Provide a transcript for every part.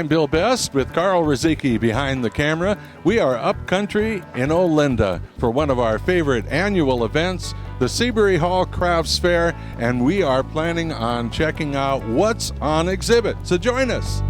I'm Bill Best with Carl Rizicki behind the camera. We are up country in Olinda for one of our favorite annual events, the Seabury Hall Crafts Fair, and we are planning on checking out what's on exhibit. So join us.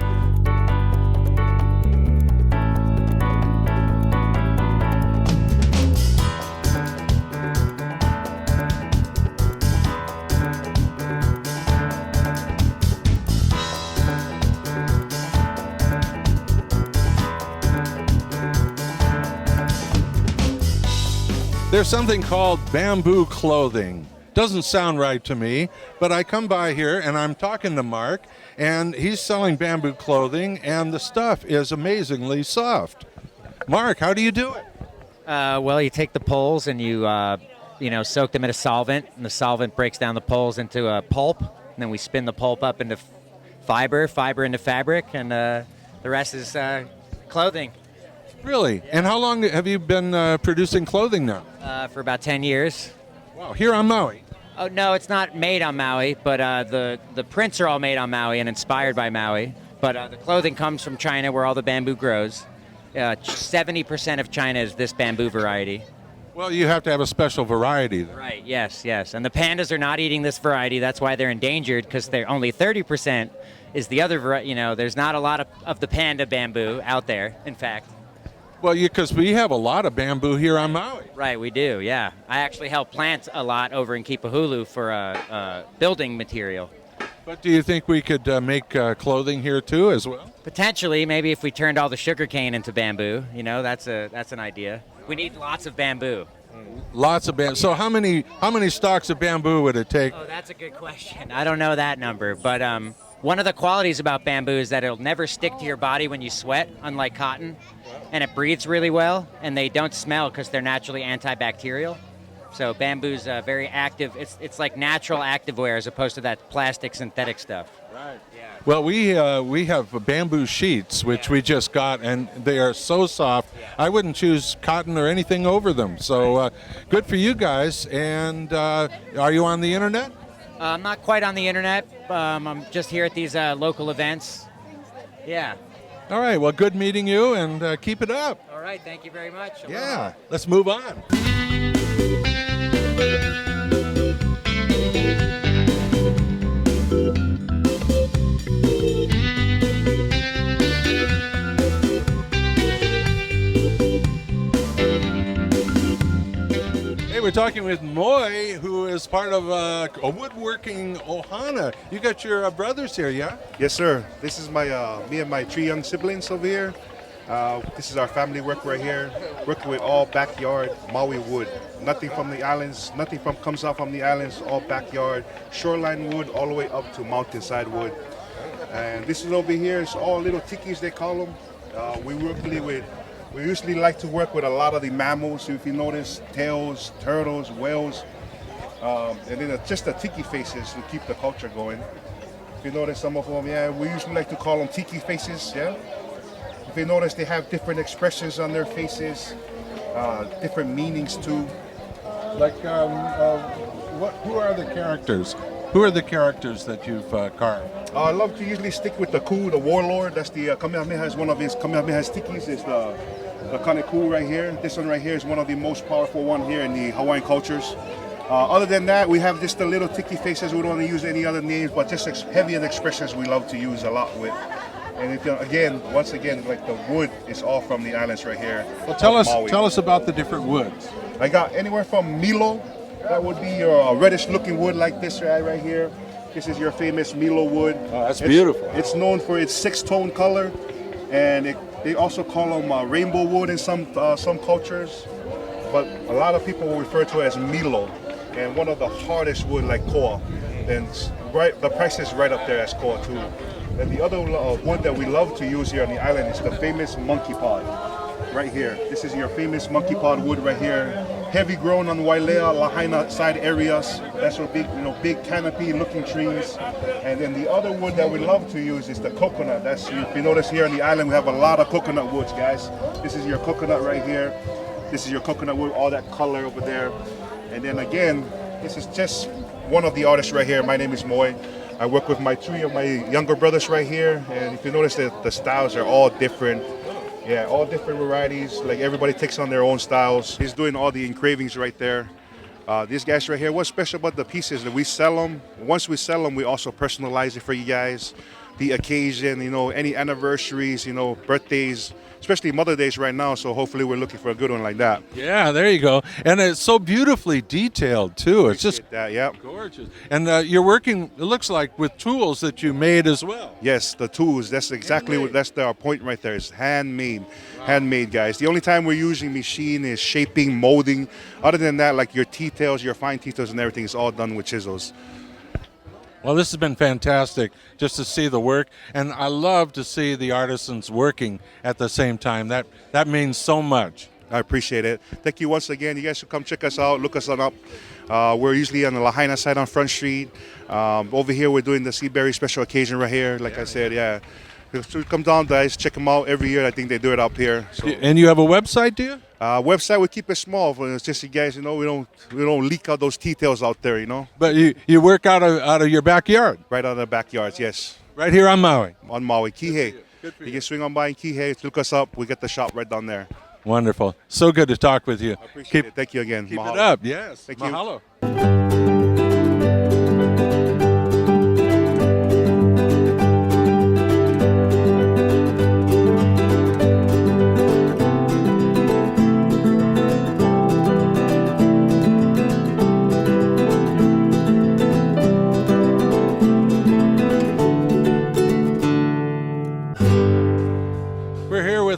There's something called bamboo clothing. Doesn't sound right to me, but I come by here and I'm talking to Mark, and he's selling bamboo clothing, and the stuff is amazingly soft. Mark, how do you do it? Well, you take the poles and you soak them in a solvent, and the solvent breaks down the poles into a pulp, and then we spin the pulp up into fiber into fabric, and the rest is clothing. Really? Yeah. And how long have you been producing clothing now? For about 10 years. Wow, here on Maui? Oh, no, it's not made on Maui, but the prints are all made on Maui and inspired by Maui. But the clothing comes from China, where all the bamboo grows. 70% of China is this bamboo variety. Well, you have to have a special variety then. Right, yes. And the pandas are not eating this variety. That's why they're endangered, because they're only 30% is the other variety. There's not a lot of the panda bamboo out there, in fact. Well, because we have a lot of bamboo here on Maui. Right, we do, yeah. I actually help plant a lot over in Kipahulu for building material. But do you think we could make clothing here too as well? Potentially, maybe if we turned all the sugar cane into bamboo. That's an idea. We need lots of bamboo. Lots of bamboo. So how many stalks of bamboo would it take? Oh, that's a good question. I don't know that number, but one of the qualities about bamboo is that it'll never stick to your body when you sweat, unlike cotton, and it breathes really well, and they don't smell because they're naturally antibacterial. So bamboo's very active. It's like natural activewear as opposed to that plastic synthetic stuff. Right. Yeah. Well, we have bamboo sheets, which we just got, and they are so soft. Yeah. I wouldn't choose cotton or anything over them. So good for you guys. And are you on the internet? I'm not quite on the internet. I'm just here at these local events. Yeah. All right. Well, good meeting you, and keep it up. All right. Thank you very much. Yeah. Let's move on. We're talking with Moy, who is part of a woodworking ohana. You got your brothers here, yeah? Yes, sir. This is me and my 3 young siblings over here. This is our family work right here. Working with all backyard Maui wood. Nothing from the islands, comes out from the islands, all backyard. Shoreline wood all the way up to mountainside wood. And this is over here, it's all little tikis, they call them. We usually like to work with a lot of the mammals. If you notice, tails, turtles, whales, and then just the tiki faces to keep the culture going. If you notice some of them, we usually like to call them tiki faces, yeah? If you notice, they have different expressions on their faces, different meanings too. Like, who are the characters? Who are the characters that you've carved? I love to usually stick with the Ku, the warlord. That's the Kamehameha is one of his Kamehameha's tikis. Is the Kaneku right here. This one right here is one of the most powerful one here in the Hawaiian cultures. Other than that, we have just the little tiki faces. We don't want to use any other names, but just heavy expressions we love to use a lot with. And once again, like the wood is all from the islands right here. Well, tell us about the different woods. I got anywhere from Milo. That would be your reddish-looking wood like this right here. This is your famous Milo wood. Oh, that's beautiful. It's known for its 6-tone color, and they also call them rainbow wood in some cultures. But a lot of people will refer to it as Milo, and one of the hardest wood like koa. And the price is right up there as koa too. And the other wood that we love to use here on the island is the famous monkey pod. Right here. This is your famous monkey pod wood right here. Heavy grown on Wailea, Lahaina side areas. That's what big canopy looking trees. And then the other wood that we love to use is the coconut. If you notice here on the island, we have a lot of coconut woods, guys. This is your coconut right here. This is your coconut wood, all that color over there. And then again, this is just one of the artists right here. My name is Moy. I work with my three of my younger brothers right here, and if you notice that the styles are all different. Yeah, all different varieties. Like everybody takes on their own styles. He's doing all the engravings right there. These guys right here, what's special about the pieces that we sell them? Once we sell them, we also personalize it for you guys. The occasion, any anniversaries, birthdays, especially Mother Days right now. So hopefully we're looking for a good one like that. Yeah, there you go. And it's so beautifully detailed too. It's just that, yeah. gorgeous. And you're working, it looks like, with tools that you made as well. Yes, the tools. That's exactly that's our point right there. It's handmade. Wow. Handmade, guys. The only time we're using machine is shaping, molding. Other than that, like your details, your fine details and everything is all done with chisels. Well, this has been fantastic just to see the work, and I love to see the artisans working at the same time. That means so much. I appreciate it. Thank you once again. You guys should come check us out, look us on up. We're usually on the Lahaina side on Front Street. Over here, we're doing the Seabury special occasion right here. Like I said, yeah. So come down, guys. Check them out every year. I think they do it up here. So. And you have a website, do you? Website, we keep it small. It's just you guys, we don't leak out those details out there, But you work out of your backyard? Right out of the backyards, yes. Right here on Maui? On Maui, Kihei. Good for you. You can swing on by in Kihei, look us up. We get the shop right down there. Wonderful. So good to talk with you. I appreciate it. Thank you again. Keep Mahalo. it up. Yes. Thank Mahalo. you.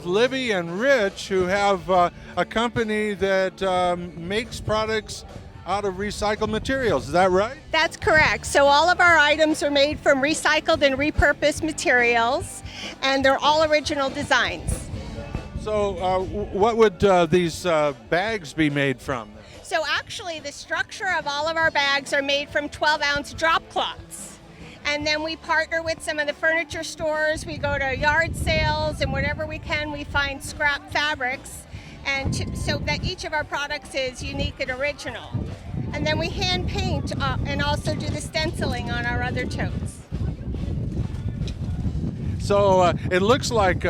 Livi and Rich, who have a company that makes products out of recycled materials. Is that right? That's correct. So all of our items are made from recycled and repurposed materials, and they're all original designs. So what would these bags be made from? So actually the structure of all of our bags are made from 12-ounce drop cloths. And then we partner with some of the furniture stores. We go to yard sales, and whatever we can, we find scrap fabrics, and so that each of our products is unique and original. And then we hand paint and also do the stenciling on our other totes. So it looks like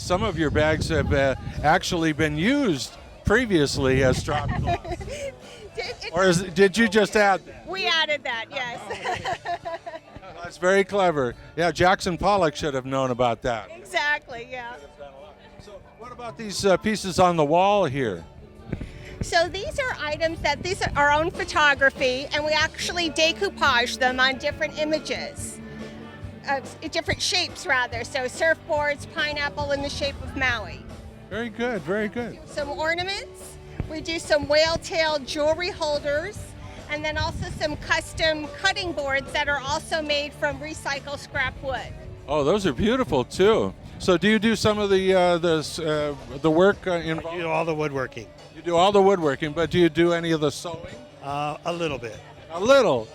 some of your bags have actually been used previously as drop cloths. Or did you just add that? We added that, yes. That's very clever. Yeah, Jackson Pollock should have known about that. Exactly, yeah. So what about these pieces on the wall here? So these are items these are our own photography, and we actually decoupage them on different images, different shapes rather. So surfboards, pineapple in the shape of Maui. Very good, very good. Some ornaments. We do some whale-tailed jewelry holders, and then also some custom cutting boards that are also made from recycled scrap wood. Oh, those are beautiful too. So do you do some of the work involved? I do all the woodworking. You do all the woodworking, but do you do any of the sewing? A little bit. A little?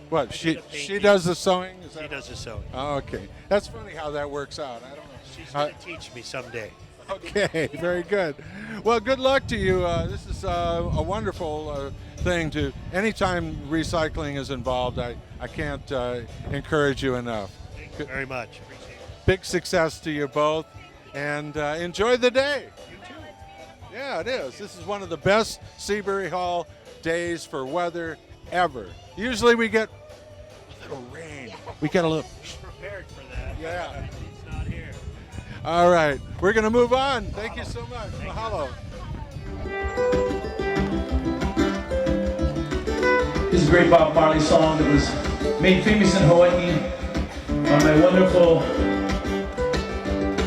What, she does the sewing? She does the sewing. Oh, okay. That's funny how that works out. I don't know. She's going to teach me someday. Okay, very good. Well, good luck to you. This is a wonderful thing to, anytime recycling is involved, I can't encourage you enough. Thank you very much. Appreciate it. Big success to you both, and enjoy the day. You too. Yeah, it is. This is one of the best Seabury Hall days for weather ever. Usually we get a little rain. We get a little... Prepared for that. Yeah. It's not here. All right, we're going to move on. Thank you so much. Mahalo. This is a great Bob Marley song that was made famous in Hawaii by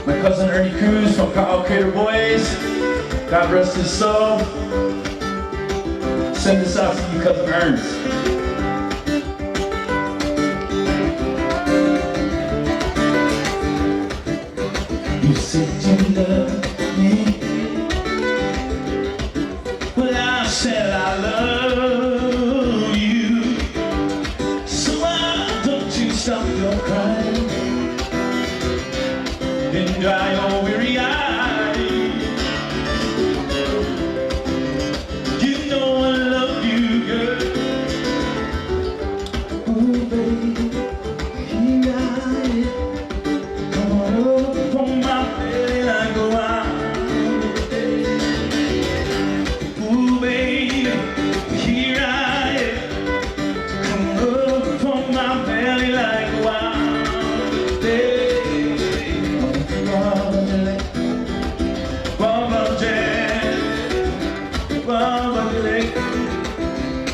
my cousin Ernie Cruz from Ka'au Crater Boys. God rest his soul. Send this out to you, cousin Ernst. You said you love me. Well, I said I love you. So why don't you stop your crying and dry your weary eyes? You know I love you, girl. Ooh, baby.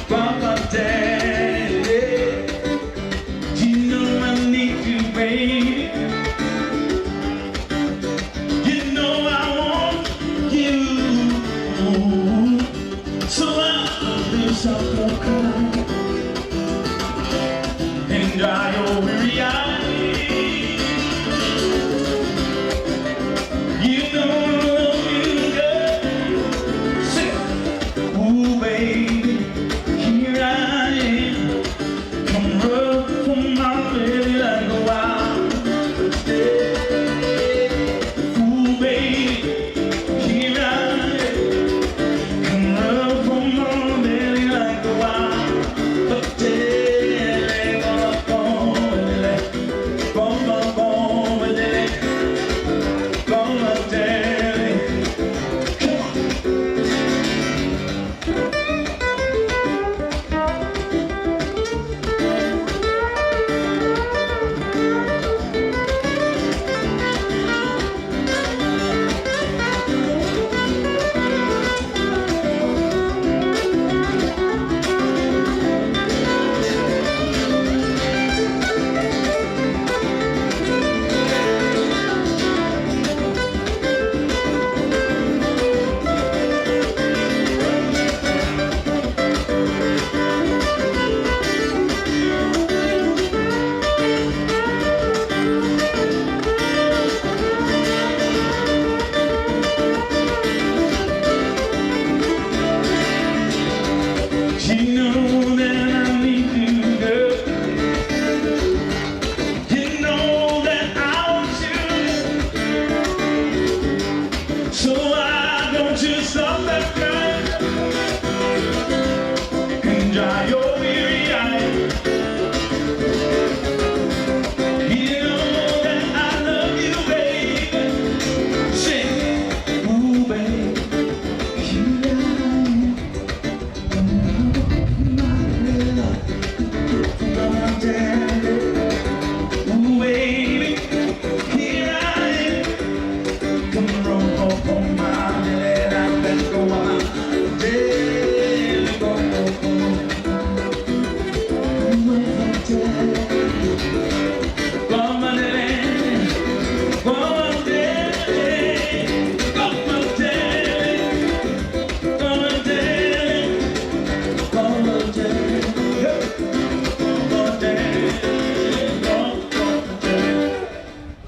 Mama, Daddy, you know I need you, baby. You know I want you, so I'll do something cry and dry your weary eyes. You know I love you, girl. Say, ooh, baby, here I am. Come rub for my belly like a wild day. Ooh, baby, here I am. Come rub for my belly like a wild day. You know that I need you, girl. You know that I want you. So why don't you stop that crying and dry your weary eyes? You know that I love you, baby. Sing, ooh, baby, here I am. Ooh, baby, here I am. Come roll up on my head and let's go on. Go, go, go. Come on, daddy. Come on, daddy. Come on, daddy. Come on, daddy. Come on, daddy.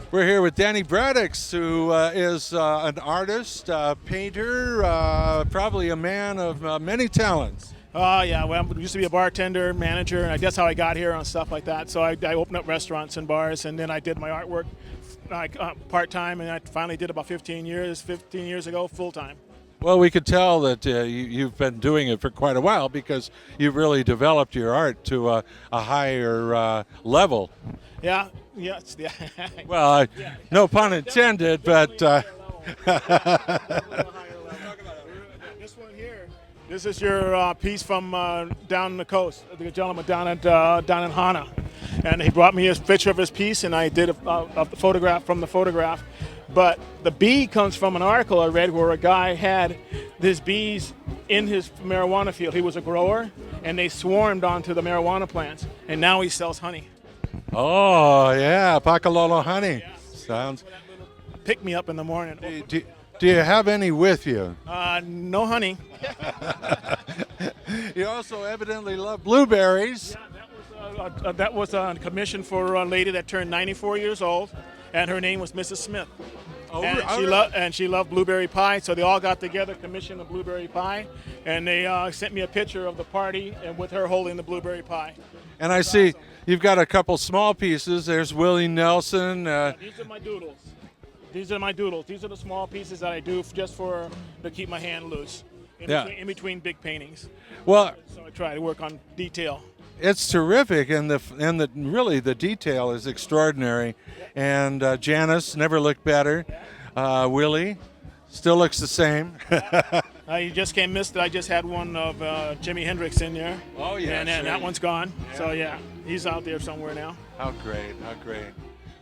We're here with Danny Braddock, who is an artist, painter, probably a man of many talents. Oh, yeah. Well, I used to be a bartender, manager, and that's how I got here and stuff like that. So I opened up restaurants and bars, and then I did my artwork part-time, and I finally did about 15 years ago, full-time. Well, we could tell that you've been doing it for quite a while because you've really developed your art to a higher level. Yeah, yes. Yeah. Well, no pun intended, but... This one here, this is your piece from down the coast, the gentleman down in Hana. And he brought me a picture of his piece, and I did a photograph from the photograph. But the bee comes from an article I read where a guy had these bees in his marijuana field. He was a grower, and they swarmed onto the marijuana plants, and now he sells honey. Oh, yeah, Pakalolo honey. Yeah. Sounds... Pick me up in the morning. Do you have any with you? No honey. You also evidently love blueberries. Yeah, that was a commission for a lady that turned 94 years old, and her name was Mrs. Smith. Oh, And she loved blueberry pie, so they all got together, commissioned a blueberry pie, and they sent me a picture of the party and with her holding the blueberry pie. And I see you've got a couple small pieces. There's Willie Nelson. These are my doodles. These are the small pieces that I do just to keep my hand loose in between big paintings. Well, So I try to work on detail. it's terrific, and really the detail is extraordinary. And Janice never looked better. Willie still looks the same. You just can't miss that. I just had one of Jimi Hendrix in there. Oh, yeah, and sure. that one's gone. Yeah. So yeah, he's out there somewhere now. How great!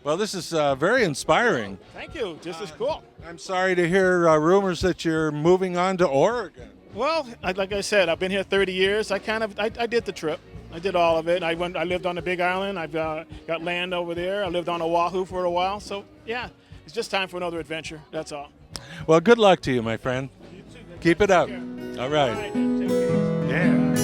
Well, this is very inspiring. Thank you. This is cool. I'm sorry to hear rumors that you're moving on to Oregon. Well, like I said, I've been here 30 years. I did the trip. I did all of it. I lived on the Big Island. I've got land over there. I lived on Oahu for a while. So yeah, it's just time for another adventure. That's all. Well, good luck to you, my friend. Keep it up. All All right. right, then. Take care. Yeah.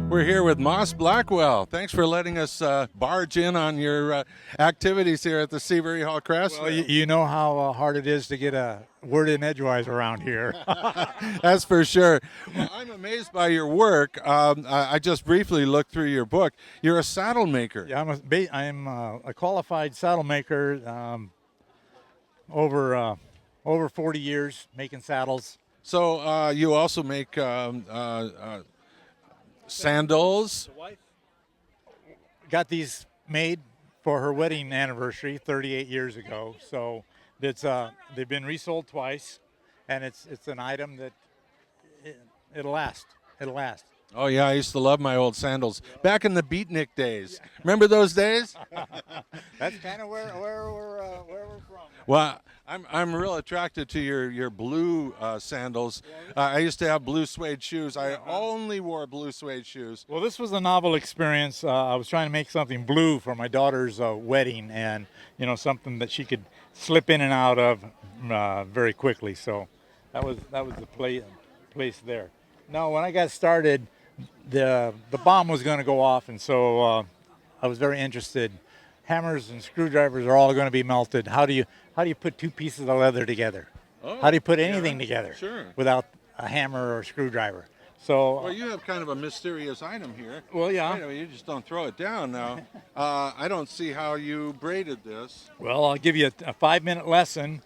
We're here with Moss Blackwell. Thanks for letting us barge in on your activities here at the Seabury Hall Crafts. Well, you know how hard it is to get a word in edgewise around here. That's for sure. Well, I'm amazed by your work. I just briefly looked through your book. You're a saddle maker. Yeah, I'm a qualified saddle maker. Over 40 years making saddles. So you also make sandals. The wife got these made for her wedding anniversary 38 years ago. So it's they've been resold twice, and it's an item that it'll last. It'll last. Oh yeah, I used to love my old sandals back in the beatnik days. Remember those days? That's kind of where we're from. Well, I'm real attracted to your blue sandals. I used to have blue suede shoes. I only wore blue suede shoes. Well, this was a novel experience. I was trying to make something blue for my daughter's wedding, and something that she could slip in and out of very quickly. So that was the place there. Now, when I got started, the bomb was going to go off, and so I was very interested. Hammers and screwdrivers are all going to be melted. How do you put two pieces of leather together? Oh, How do you put anything together sure. without a hammer or a screwdriver? So Well, you have kind of a mysterious item here. Well, yeah. I know, you just don't throw it down now. I don't see how you braided this. Well, I'll give you a 5-minute lesson.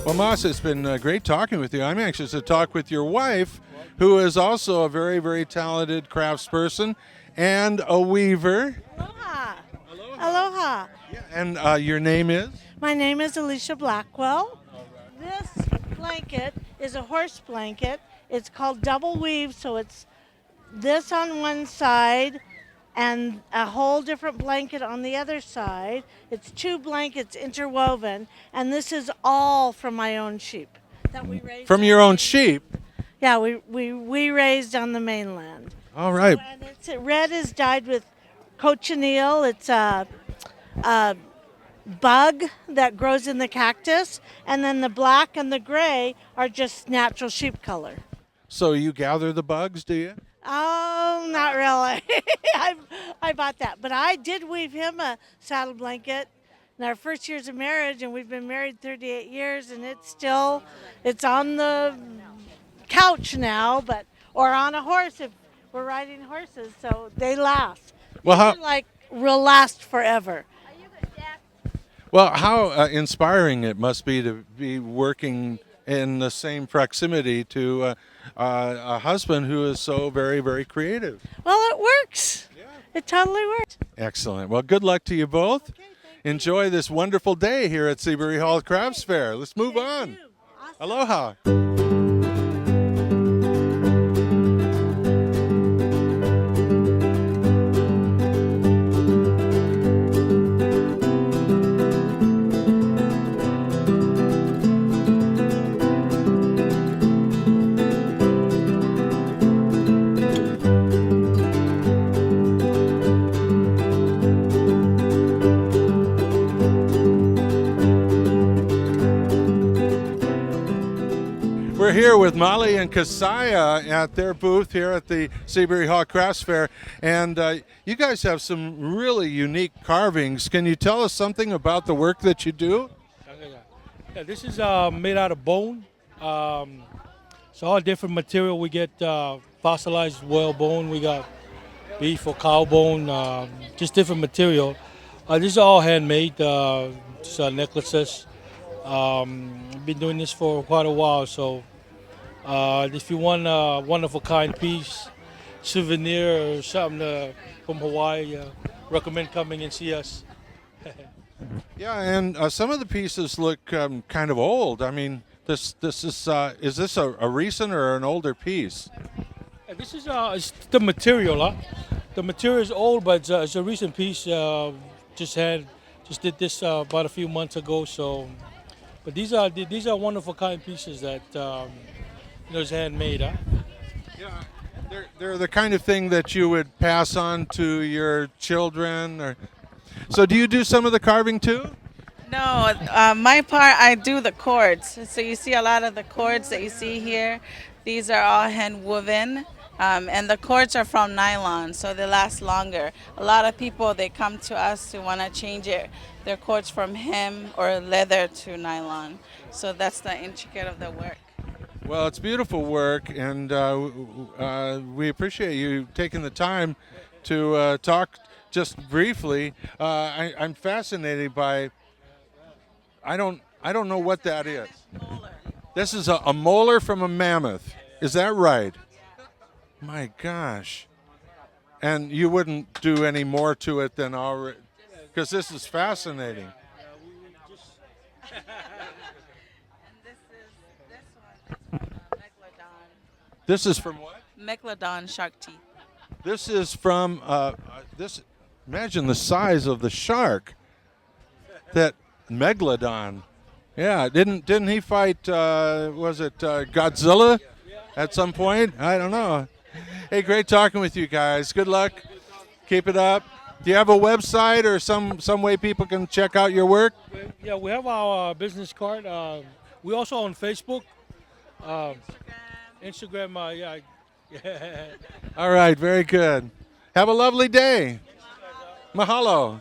Well, Moss, it's been great talking with you. I'm anxious to talk with your wife, who is also a very, very talented craftsperson and a weaver. Aloha. Aloha. Yeah, and your name is? My name is Alicia Blackwell. This blanket is a horse blanket. It's called double weave, so it's this on one side and a whole different blanket on the other side. It's 2 blankets interwoven, and this is all from my own sheep that we raised. From your own sheep? Yeah, we raised on the mainland. All right. And red is dyed with cochineal. It's a bug that grows in the cactus, and then the black and the gray are just natural sheep color. So you gather the bugs, do you? Oh, not really. I bought that, but I did weave him a saddle blanket in our first years of marriage, and we've been married 38 years, and it's on the couch now, or on a horse if we're riding horses, so they last. Well, Will last forever. Well, how inspiring it must be to be working in the same proximity to a husband who is so very, very creative. Well, it works. Yeah. It totally works. Excellent. Well, good luck to you both. Okay, Enjoy this wonderful day here at Seabury Hall Crafts Fair. Let's move on. Awesome. Aloha. We're here with Marley and Kasaya at their booth here at the Seabury Hall Crafts Fair, and you guys have some really unique carvings. Can you tell us something about the work that you do? Yeah, this is made out of bone. It's all different material. We get fossilized whale bone. We got beef or cow bone, just different material. These are all handmade. These are necklaces. Been doing this for quite a while, so if you want a one-of-a-kind piece, souvenir or something from Hawaii, recommend coming and see us. Yeah, and some of the pieces look kind of old. I mean, this is this a recent or an older piece? This is it's the material. The material is old, but it's a recent piece. Just did this about a few months ago. So, but these are one-of-a-kind pieces that is handmade. Huh? Yeah, they're the kind of thing that you would pass on to your children. Or so, do you do some of the carving too? No, my part, I do the cords. So you see a lot of the cords that you see here. These are all hand woven, and the cords are from nylon, so they last longer. A lot of people, they come to us to want to change their cords from hem or leather to nylon. So that's the intricate of the work. Well, it's beautiful work, and we appreciate you taking the time to talk just briefly. I'm fascinated by. I don't know what that is. This is a molar from a mammoth. Is that right? My gosh. And you wouldn't do any more to it than already, because this is fascinating. And this one is Nicola Don. This is from what? Nicola Don shark teeth. This is from this. Imagine the size of the shark. That Megalodon. Yeah, didn't he fight? Was it Godzilla at some point? I don't know. Hey, great talking with you guys. Good luck. Keep it up. Do you have a website or some way people can check out your work? Yeah, we have our business card. We also on Facebook, Instagram. Yeah. All right, very good. Have a lovely day. Mahalo.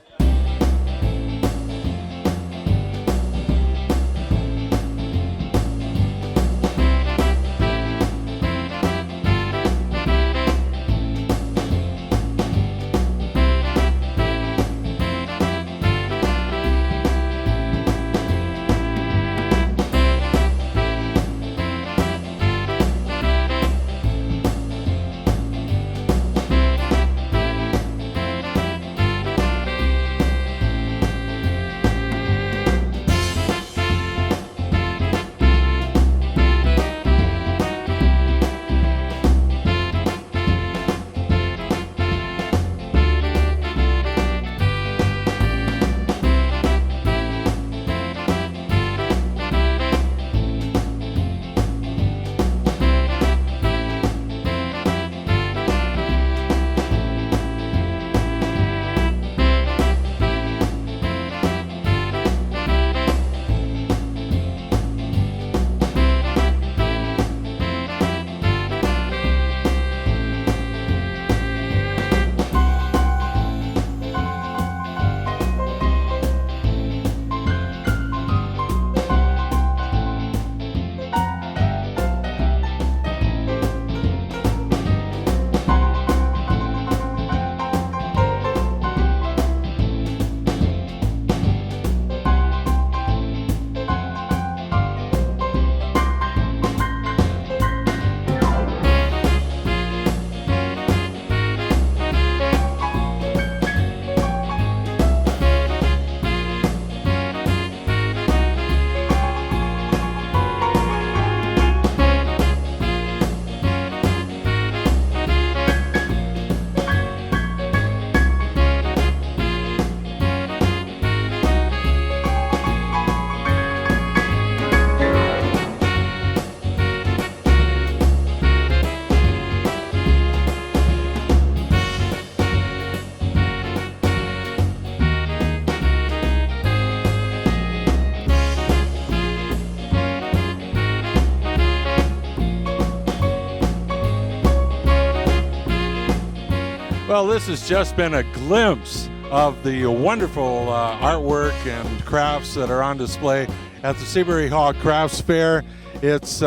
Well, this has just been a glimpse of the wonderful artwork and crafts that are on display at the Seabury Hall Crafts Fair. It's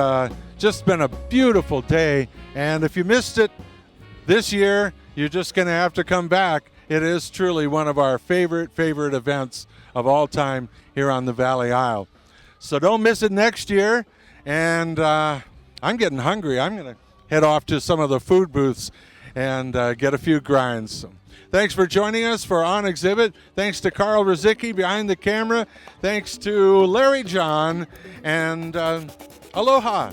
just been a beautiful day, and if you missed it this year, you're just going to have to come back. It is truly one of our favorite events of all time here on the Valley Isle. So don't miss it next year. And I'm getting hungry. I'm going to head off to some of the food booths and get a few grinds. Thanks for joining us for On Exhibit. Thanks to Carl Rozicki behind the camera. Thanks to Larry John, and aloha.